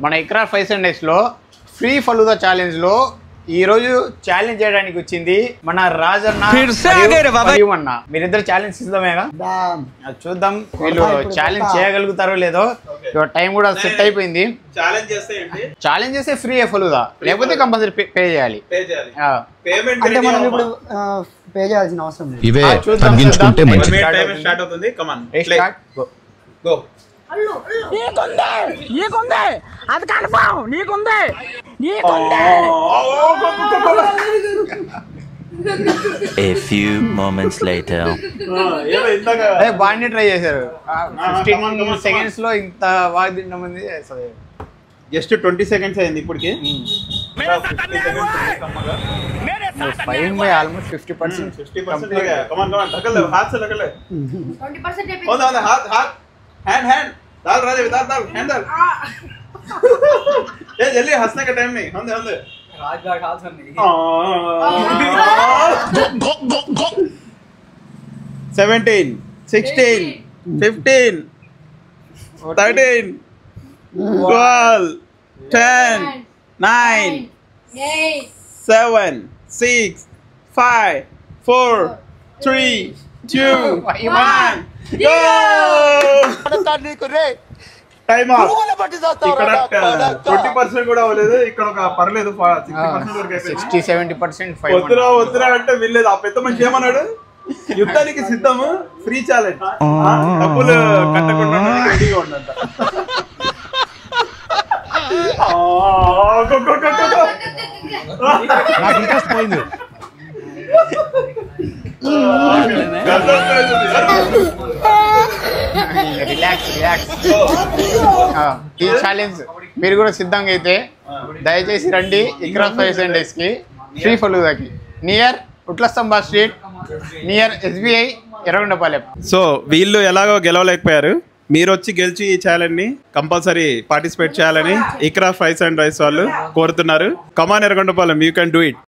మన ఇక్రార్ 5 Sundays లో free falooda challenge లో ఈ రోజు ఛాలెంజ్ చేయడానికి వచ్చింది మన రాజన్న అన్న. మీరిద్దరు ఛాలెంజ్ సిద్ధమేగా? చూద్దాం వీళ్ళు ఛాలెంజ్ చేయగలుగుతారో లేదో. టైం కూడా సెట్ అయిపోయింది. ఛాలెంజ్ చేస్తే ఫ్రీ ఫలూదా, లేకపోతే కంపల్సరీ పే చేయాలి. అంటే మనం ఇప్పుడు పే చేయాల్సిన అవసరం లేదు. ఇవే తగ్గించుకుంటే మంచిది. స్టార్ట్ అవుతుంది. Come on go. అది కన్ఫర్మ్ నీకుంది. A few moments later. బాగానే ట్రై చేశారు. 15 seconds లో ఇంత బాగా తిన్న మంది జస్ట్ 20 seconds అయింది ఇప్పటికి. 5 50% 50% कम ऑन ढकल ले, हाथ से ढकल ले. 20% है. हो ना हाथ हैंड डाल राजे, डाल हैंड डाल. ये जल्दी, हंसने का टाइम नहीं. हम दे राज हाथ नहीं. 17 16 15 13 12 10 9 8 7 6 5 4 3 2 1 go. Time of. ఇక్కడ 20% కూడా అవ్వలేదు. ఇక్కడ ఒక పర్లేదు 60% వరకు అయిపోయింది. 60-70% వద్దురా అంటే వీళ్ళేది. ఆ పెద్ద మనిషి ఏమన్నాడు? యుద్ధానికి సిద్ధము, ఫ్రీ ఛాలెంజ్, డబ్బులు కట్టకుండా రెడీగా ఉండంట. నాకు ఇంట్రెస్ట్ పోయింది. రిలాక్స్. ఈ ఛాలెంజ్ మీరు కూడా సిద్ధంగా అయితే దయచేసి రండి ఇక్రార్ 5 Sundays కి ఫ్రీ ఫలూదాకి. Near Utlastambha street, near SBI Yerragondapalem. So వీళ్ళు ఎలాగో గెలవలేకపోయారు. మీరు వచ్చి గెలిచి ఈ ఛాలెంజ్ ని కంపల్సరీ పార్టిసిపేట్ చేయాలని ఇక్రార్ 5 Sundays వాళ్ళు కోరుతున్నారు. Come on Yerragondapalem, you can do it.